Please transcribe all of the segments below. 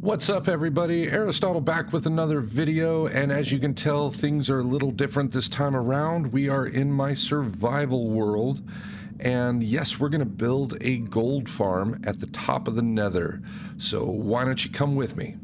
What's up, everybody? Aristotle back with another video, and as you can tell, things are a little different this time around. We are in my survival world, and yes, we're going to build a gold farm at the top of the Nether. So why don't you come with me?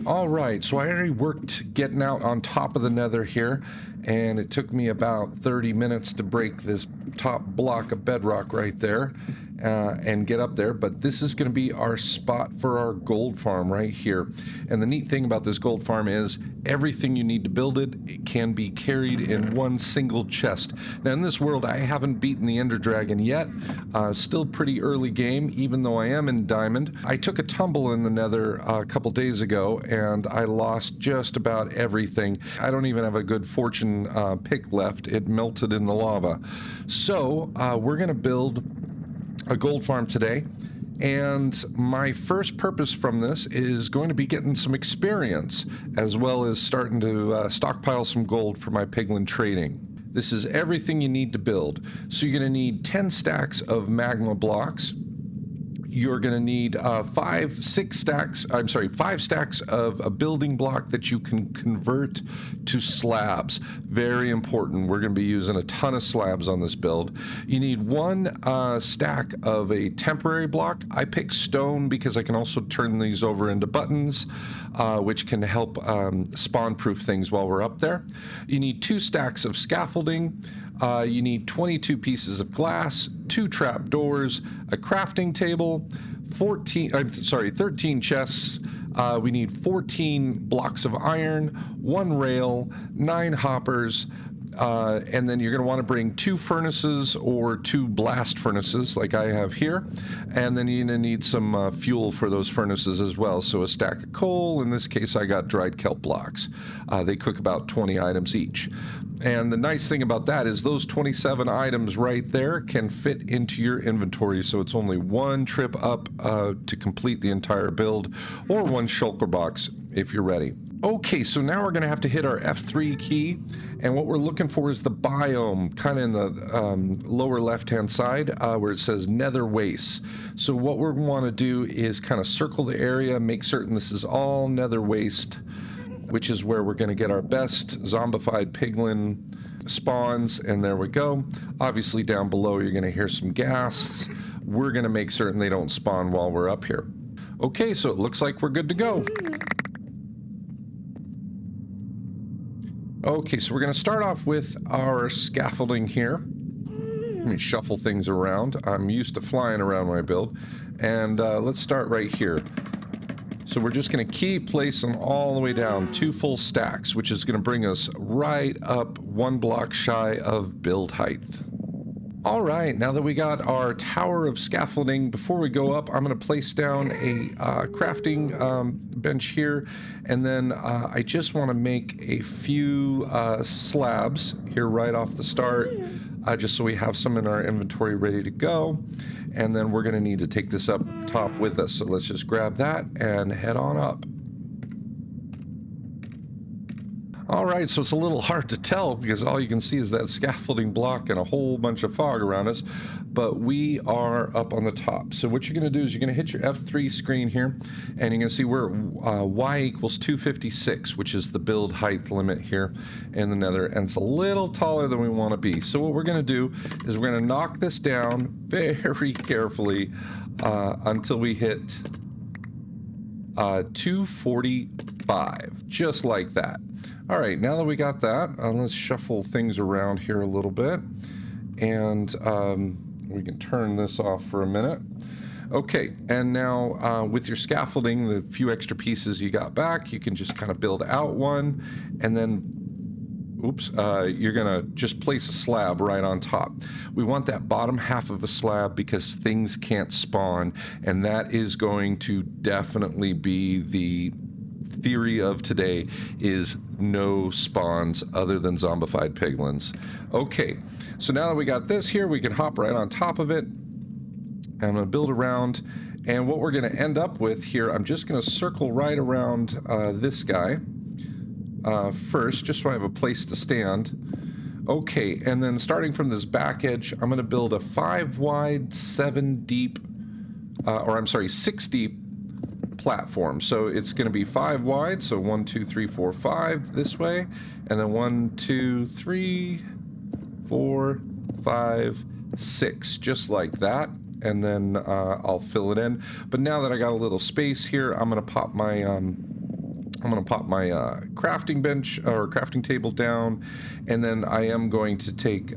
All right, so I already worked getting out on top of the Nether here, and it took me about 30 minutes to break this top block of bedrock right there and get up there. But this is going to be our spot for our gold farm right here. And the neat thing about this gold farm is everything you need to build it, it can be carried in one single chest. Now in this world, I haven't beaten the Ender Dragon yet. Still pretty early game, even though I am in Diamond. I took a tumble in the Nether a couple days ago, and I lost just about everything. I don't even have a good fortune pick left. It melted in the lava. So we're going to build a gold farm today, and my first purpose from this is going to be getting some experience, as well as starting to stockpile some gold for my piglin trading. This is everything you need to build. So you're going to need 10 stacks of magma blocks. You're going to need 5 stacks of a building block that you can convert to slabs. Very important. We're going to be using a ton of slabs on this build. You need 1 stack of a temporary block. I pick stone because I can also turn these over into buttons, which can help spawn-proof things while we're up there. You need 2 stacks of scaffolding. You need 22 pieces of glass, 2 trap doors, a crafting table, 13 chests. We need 14 blocks of iron, 1 rail, 9 hoppers, and then you're going to want to bring 2 furnaces or 2 blast furnaces like I have here, and then you're going to need some fuel for those furnaces as well. So a stack of coal. In this case, I got dried kelp blocks. They cook about 20 items each. And the nice thing about that is those 27 items right there can fit into your inventory, so it's only 1 trip up to complete the entire build, or 1 shulker box if you're ready. Okay, so now we're going to have to hit our F3 key, and what we're looking for is the biome, kind of in the lower left-hand side where it says Nether Waste. So what we want to do is kind of circle the area, make certain this is all Nether Waste, which is where we're going to get our best zombified piglin spawns, and there we go. Obviously down below you're going to hear some gas. We're going to make certain they don't spawn while we're up here. Okay, so it looks like we're good to go. Okay, so we're going to start off with our scaffolding here. Let me shuffle things around. I'm used to flying around my build. And let's start right here. So we're just going to keep placing all the way down 2 full stacks, which is going to bring us right up 1 block shy of build height. All right, now that we got our tower of scaffolding, before we go up, I'm going to place down a crafting bench here, and then I just want to make a few slabs here right off the start, just so we have some in our inventory ready to go. And then we're going to need to take this up top with us. So let's just grab that and head on up. All right, so it's a little hard to tell because all you can see is that scaffolding block and a whole bunch of fog around us, but we are up on the top. So what you're going to do is you're going to hit your F3 screen here, and you're going to see we're Y equals 256, which is the build height limit here in the Nether, and it's a little taller than we want to be. So what we're going to do is we're going to knock this down very carefully until we hit 245, just like that. All right, now that we got that, let's shuffle things around here a little bit, and we can turn this off for a minute. Okay, and now with your scaffolding, the few extra pieces you got back, you can just kind of build out one, and then you're gonna just place a slab right on top. We want that bottom half of a slab because things can't spawn, and that is going to definitely be the theory of today, is no spawns other than zombified piglins. Okay, so now that we got this here, we can hop right on top of it. I'm going to build around, and what we're going to end up with here, I'm just going to circle right around this guy first, just so I have a place to stand. Okay, and then starting from this back edge, I'm going to build a 5 wide, 7 deep or I'm sorry, 60 platforms. So it's going to be 5 wide. So 1, 2, 3, 4, 5 this way, and then 1, 2, 3, 4, 5, 6, just like that. And then I'll fill it in. But now that I got a little space here, I'm going to pop my crafting bench or crafting table down, and then I am going to take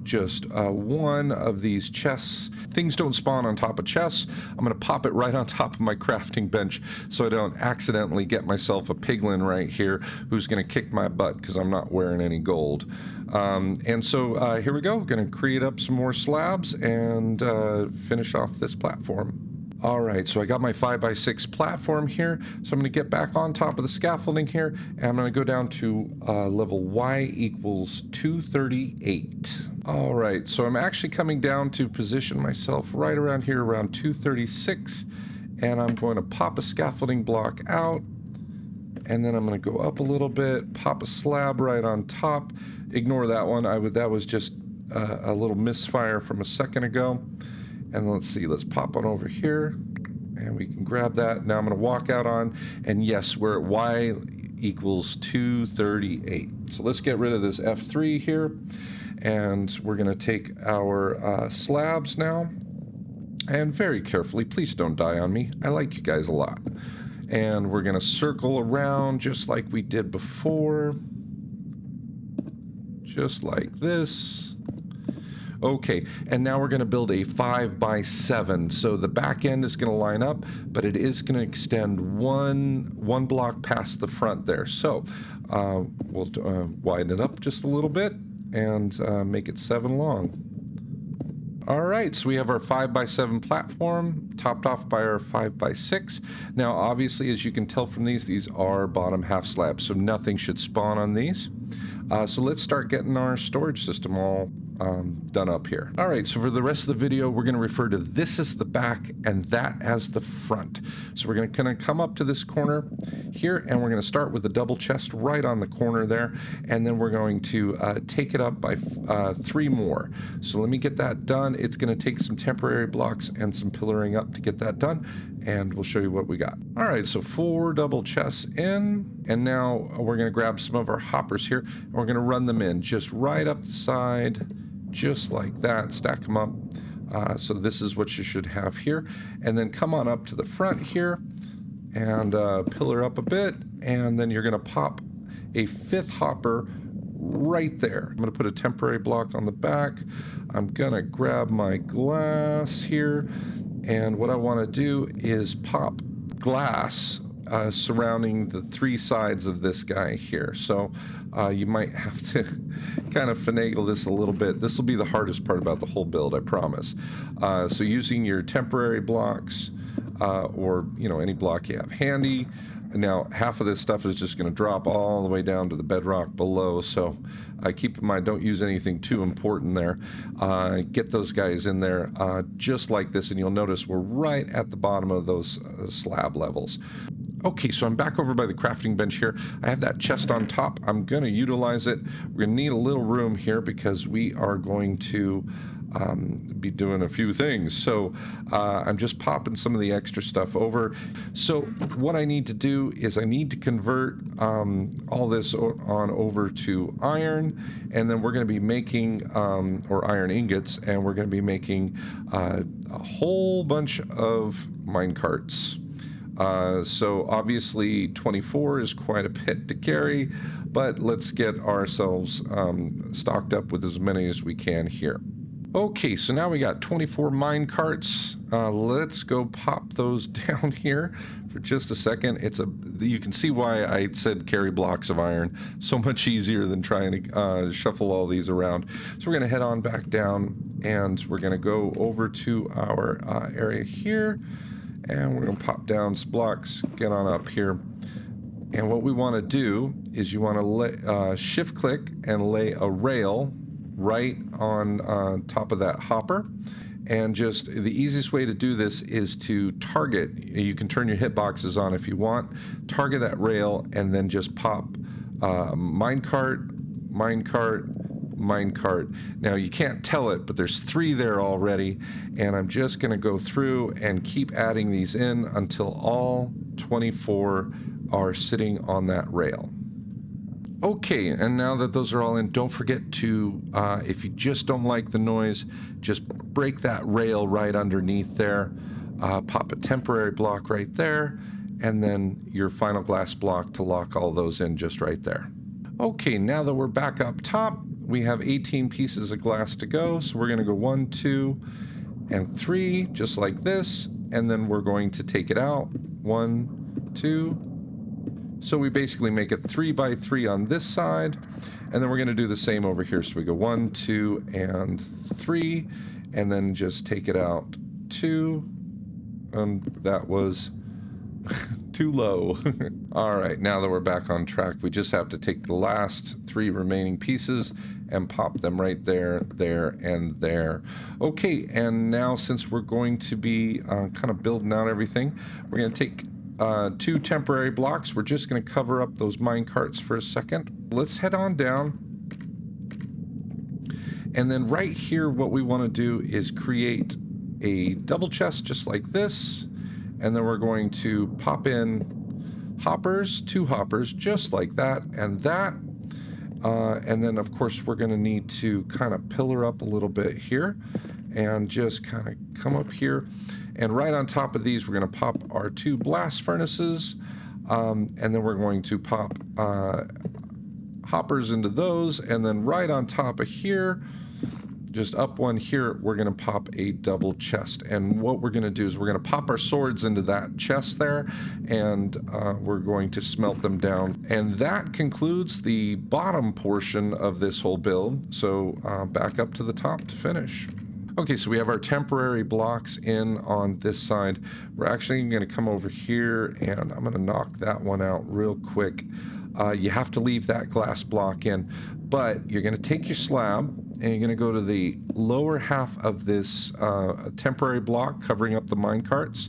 just one of these chests. Things don't spawn on top of chests. I'm going to pop it right on top of my crafting bench so I don't accidentally get myself a piglin right here who's going to kick my butt because I'm not wearing any gold. And so here we go. Going to create up some more slabs and finish off this platform. All right, so I got my 5x6 platform here. So I'm going to get back on top of the scaffolding here, and I'm going to go down to level Y equals 238. All right, so I'm actually coming down to position myself right around here, around 236, and I'm going to pop a scaffolding block out, and then I'm going to go up a little bit, pop a slab right on top. Ignore that one. That was just a little misfire from a second ago. And let's see, let's pop on over here, and we can grab that. Now I'm going to walk out on, and yes, we're at Y equals 238. So let's get rid of this F3 here, and we're going to take our slabs now, and very carefully, please don't die on me. I like you guys a lot. And we're going to circle around just like we did before, just like this. Okay, and now we're going to build a 5x7. So the back end is going to line up, but it is going to extend one block past the front there. So we'll widen it up just a little bit and make it 7 long. All right, so we have our 5x7 platform topped off by our 5x6. Now, obviously, as you can tell from these are bottom half slabs, so nothing should spawn on these. So let's start getting our storage system all done up here. All right, so for the rest of the video, we're going to refer to this as the back and that as the front. So we're going to kind of come up to this corner here, and we're going to start with a double chest right on the corner there, and then we're going to take it up by 3 more. So let me get that done. It's going to take some temporary blocks and some pillaring up to get that done, and we'll show you what we got. All right, so 4 double chests in, and now we're going to grab some of our hoppers here, and we're going to run them in just right up the side, just like that. Stack them up. So this is what you should have here, and then come on up to the front here and pillar up a bit, and then you're going to pop a 5th hopper right there. I'm going to put a temporary block on the back. I'm going to grab my glass here, and what I want to do is pop glass surrounding the 3 sides of this guy here. So you might have to kind of finagle this a little bit. This will be the hardest part about the whole build, I promise. So using your temporary blocks or any block you have handy. Now, half of this stuff is just going to drop all the way down to the bedrock below, so keep in mind, don't use anything too important there. Get those guys in there just like this, and you'll notice we're right at the bottom of those slab levels. Okay, so I'm back over by the crafting bench here. I have that chest on top. I'm going to utilize it. We're going to need a little room here because we are going to be doing a few things. So I'm just popping some of the extra stuff over. So what I need to do is I need to convert all this on over to iron, and then we're going to be making, or iron ingots, and we're going to be making a whole bunch of mine carts. So obviously 24 is quite a bit to carry, but let's get ourselves stocked up with as many as we can here. Okay, so now we got 24 mine carts. Let's go pop those down here for just a second. You can see why I said carry blocks of iron. So much easier than trying to shuffle all these around. So we're going to head on back down, and we're going to go over to our area here, and we're going to pop down some blocks, get on up here. And what we want to do is you want to shift click and lay a rail right on top of that hopper. And just the easiest way to do this is to target. You can turn your hitboxes on if you want. Target that rail and then just pop minecart, minecart, minecart. Now you can't tell it, but there's 3 there already, and I'm just going to go through and keep adding these in until all 24 are sitting on that rail. Okay, and now that those are all in, don't forget to, if you just don't like the noise, just break that rail right underneath there, pop a temporary block right there, and then your final glass block to lock all those in just right there. Okay, now that we're back up top, we have 18 pieces of glass to go, so we're going to go 1, 2, and 3, just like this, and then we're going to take it out, 1, 2. So we basically make it 3 by 3 on this side, and then we're going to do the same over here. So we go 1, 2, and 3, and then just take it out 2, and that was too low. All right, now that we're back on track, we just have to take the last 3 remaining pieces and pop them right there, there, and there. Okay, and now since we're going to be kind of building out everything, we're going to take 2 temporary blocks. We're just going to cover up those mine carts for a second. Let's head on down. And then right here, what we want to do is create a double chest just like this. And then we're going to pop in hoppers, 2 hoppers, just like that and that. And then, of course, we're going to need to kind of pillar up a little bit here and just kind of come up here. And right on top of these, we're going to pop our 2 blast furnaces. And then we're going to pop hoppers into those. And then right on top of here, just up one here, we're going to pop a double chest. And what we're going to do is we're going to pop our swords into that chest there, and we're going to smelt them down. And that concludes the bottom portion of this whole build. So back up to the top to finish. Okay, so we have our temporary blocks in on this side. We're actually going to come over here, and I'm going to knock that one out real quick. You have to leave that glass block in, but you're going to take your slab, and you're going to go to the lower half of this temporary block covering up the mine carts,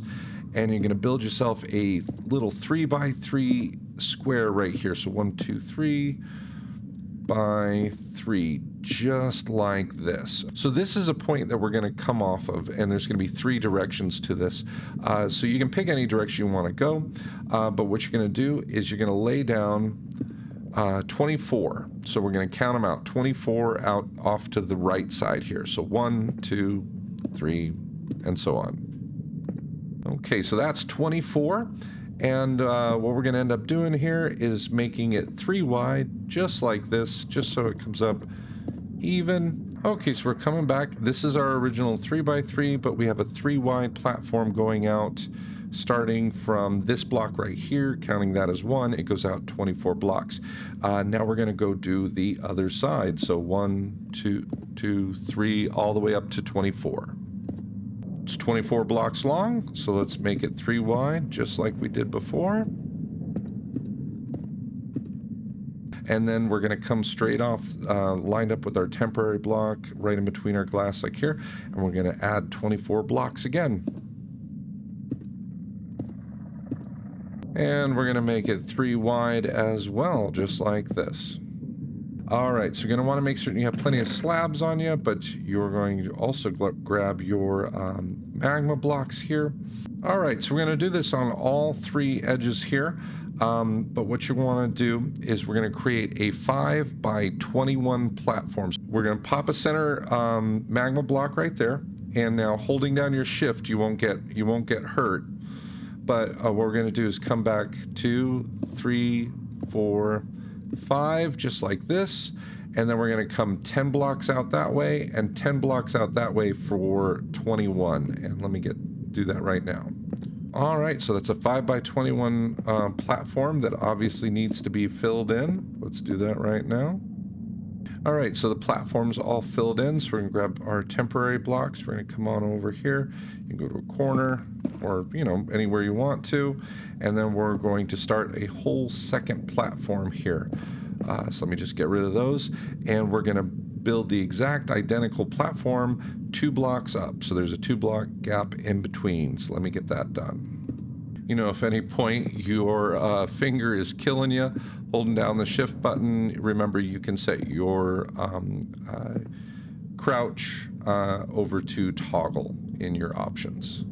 and you're going to build yourself a little 3 by 3 square right here. So 1, 2, 3 by 3, just like this. So this is a point that we're going to come off of, and there's going to be 3 directions to this. So you can pick any direction you want to go, but what you're going to do is you're going to lay down 24. So we're going to count them out, 24 out off to the right side here. So 1, 2, 3, and so on. Okay, so that's 24. And what we're going to end up doing here is making it 3 wide, just like this, just so it comes up even. Okay, so we're coming back. This is our original 3 by 3, but we have a 3 wide platform going out, starting from this block right here, counting that as 1, it goes out 24 blocks. Now we're going to go do the other side. So 1, 2, 3, all the way up to 24. It's 24 blocks long, so let's make it 3 wide, just like we did before. And then we're going to come straight off, lined up with our temporary block, right in between our glass like here, and we're going to add 24 blocks again. And we're going to make it 3 wide as well, just like this. All right, so you're going to want to make certain you have plenty of slabs on you, but you're going to also grab your magma blocks here. All right, so we're going to do this on all 3 edges here, but what you want to do is we're going to create a 5 by 21 platform. We're going to pop a center magma block right there, and now holding down your shift, you won't get hurt. But what we're going to do is come back 2, 3, 4, 5, just like this, and then we're going to come 10 blocks out that way and 10 blocks out that way for 21. And let me do that right now. All right, so that's a 5 by 21 platform that obviously needs to be filled in. Let's do that right now. All right, so the platform's all filled in, so we're going to grab our temporary blocks. We're going to come on over here. You can go to a corner or, anywhere you want to. And then we're going to start a whole second platform here. So let me just get rid of those. And we're going to build the exact identical platform 2 blocks up. So there's a 2 block gap in between. So let me get that done. You know, if any point your finger is killing you, holding down the shift button, remember you can set your crouch over to toggle in your options.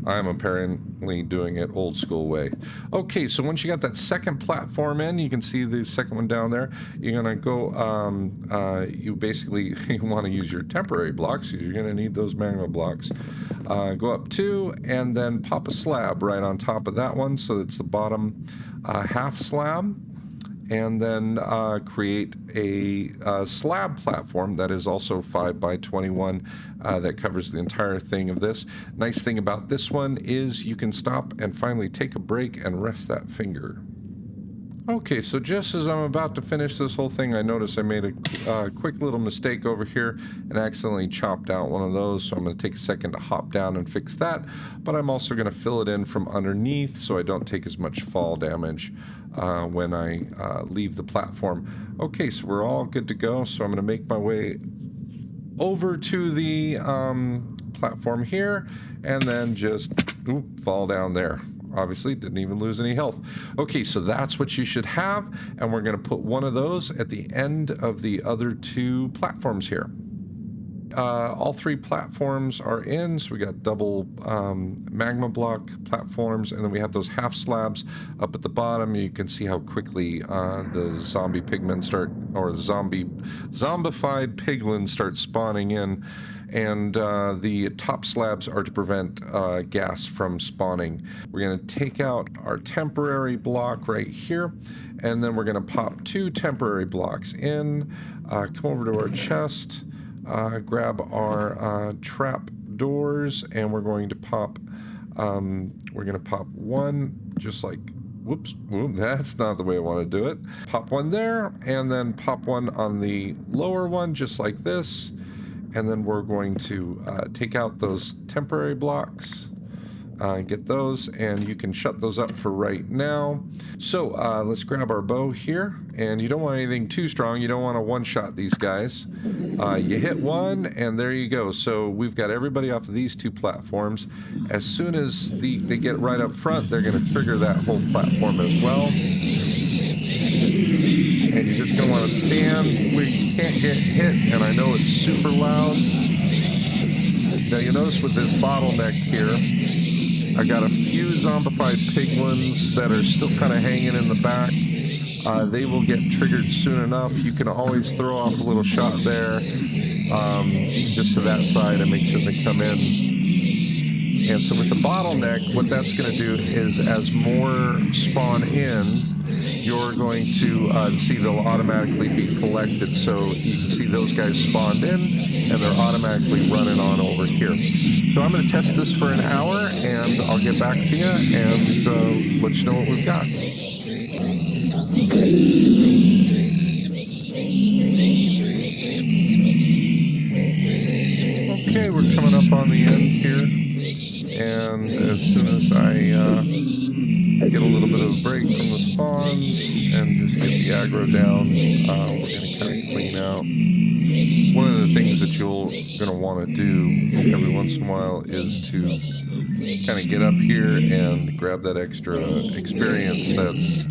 I'm apparently doing it old school way. Okay, so once you got that second platform in, you can see the second one down there. You're gonna go, you basically you wanna use your temporary blocks because you're gonna need those magma blocks. Go up 2 and then pop a slab right on top of that one, so it's the bottom half slab. And then create a slab platform that is also 5 by 21 that covers the entire thing of this. Nice thing about this one is you can stop and finally take a break and rest that finger. Okay, so just as I'm about to finish this whole thing, I noticed I made a quick little mistake over here and accidentally chopped out one of those, so I'm going to take a second to hop down and fix that, but I'm also going to fill it in from underneath so I don't take as much fall damage when I leave the platform. Okay, so we're all good to go, so I'm going to make my way over to the platform here and then just fall down there. Obviously didn't even lose any health. Okay, so that's what you should have, and we're going to put one of those at the end of the other 2 platforms here. All 3 platforms are in, so we got double magma block platforms, and then we have those half slabs up at the bottom. You can see how quickly the zombie pigmen start, or the zombified piglins start spawning in. And the top slabs are to prevent gas from spawning. We're going to take out our temporary block right here, and then we're going to pop 2 temporary blocks in, come over to our chest, grab our trap doors, and we're going to pop one just like, whoops, that's not the way I want to do it. Pop one there, and then pop one on the lower one just like this. And then we're going to take out those temporary blocks, get those, and you can shut those up for right now. So let's grab our bow here, and you don't want anything too strong. You don't want to one-shot these guys. You hit one, and there you go. So we've got everybody off of these 2 platforms. As soon as they get right up front, they're going to trigger that whole platform as well. And you're just going to want to stand where you can't get hit, and I know it's super loud. Now you notice with this bottleneck here, I got a few zombified piglins that are still kind of hanging in the back. They will get triggered soon enough. You can always throw off a little shot there, just to that side and make sure they come in. And so with the bottleneck, what that's going to do is as more spawn in, you're going to see they'll automatically be collected. So you can see those guys spawned in, and they're automatically running on over here. So I'm going to test this for an hour, and I'll get back to you and let you know what we've got. Okay, we're coming up on the end here, and as soon as I get a little bit of a break from the spawns and just get the aggro down, we're going to kind of clean out. One of the things that you're going to want to do every once in a while is to kind of get up here and grab that extra experience that's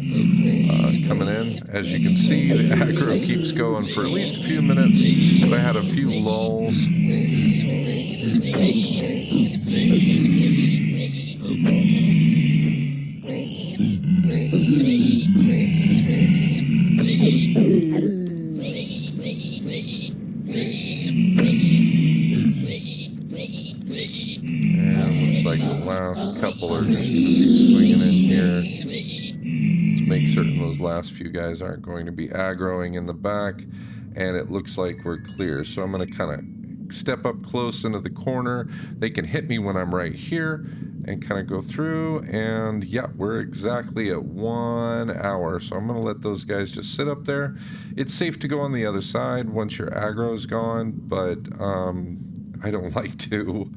coming in. As you can see, the aggro keeps going for at least a few minutes, but I had a few lulls. Like the last couple are just going to be swinging in here to make certain those last few guys aren't going to be aggroing in the back, and it looks like we're clear. So I'm going to kind of step up close into the corner. They can hit me when I'm right here and kind of go through, and yeah, we're exactly at 1 hour. So I'm going to let those guys just sit up there. It's safe to go on the other side once your aggro is gone, but I don't like to.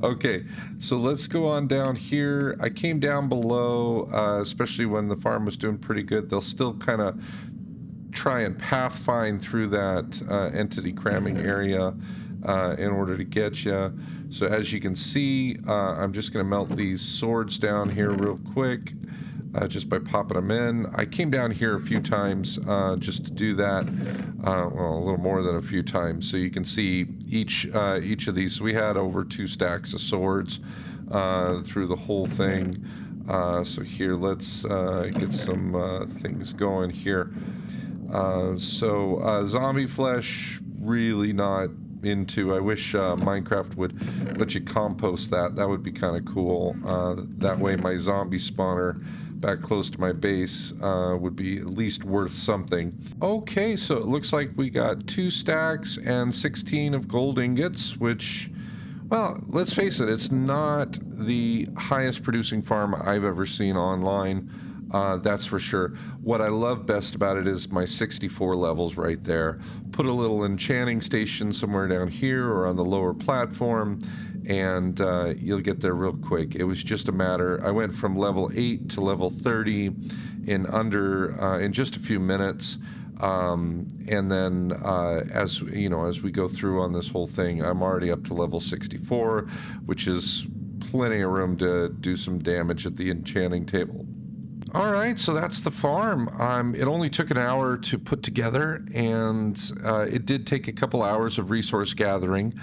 Okay, so let's go on down here. I came down below, especially when the farm was doing pretty good. They'll still kind of try and pathfind through that entity cramming area. in order to get you. So as you can see, I'm just going to melt these swords down here real quick. Just by popping them in. I came down here a few times just to do that. Well, a little more than a few times. So you can see each of these. So we had over 2 stacks of swords through the whole thing. So here, let's get some things going here. Zombie flesh, really not into. I wish Minecraft would let you compost that. That would be kind of cool. That way my zombie spawner back close to my base would be at least worth something. Okay, so it looks like we got 2 stacks and 16 of gold ingots, which, well, let's face it, it's not the highest producing farm I've ever seen online. That's for sure. What I love best about it is my 64 levels right there. Put a little enchanting station somewhere down here or on the lower platform, and you'll get there real quick. It was just a matter. I went from level 8 to level 30 in just a few minutes. And then as you know, as we go through on this whole thing, I'm already up to level 64, which is plenty of room to do some damage at the enchanting table. All right, so that's the farm. It only took an hour to put together, and it did take a couple hours of resource gathering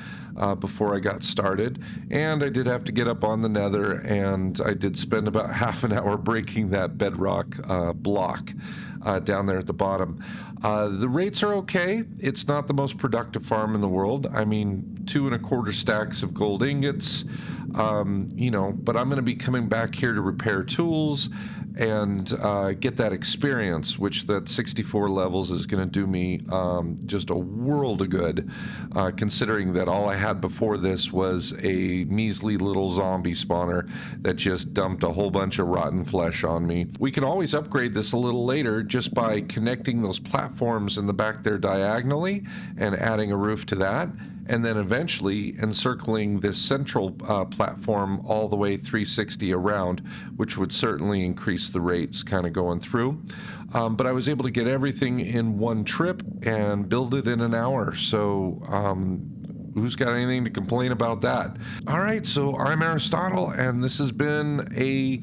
before I got started. And I did have to get up on the nether, and I did spend about half an hour breaking that bedrock block down there at the bottom. The rates are okay. It's not the most productive farm in the world. I mean, 2 1/4 stacks of gold ingots, you know, but I'm going to be coming back here to repair tools and get that experience, which that 64 levels is going to do me just a world of good, considering that all I had before this was a measly little zombie spawner that just dumped a whole bunch of rotten flesh on me. We can always upgrade this a little later just by connecting those platforms in the back there diagonally and adding a roof to that, and then eventually encircling this central platform all the way 360 around, which would certainly increase the rates kind of going through. But I was able to get everything in one trip and build it in an hour. So who's got anything to complain about that? All right, so I'm Aristotle, and this has been a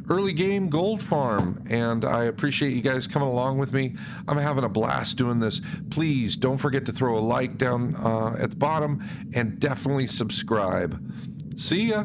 early game gold farm, and I appreciate you guys coming along with me. I'm having a blast doing this. Please don't forget to throw a like down at the bottom, and definitely subscribe. See ya.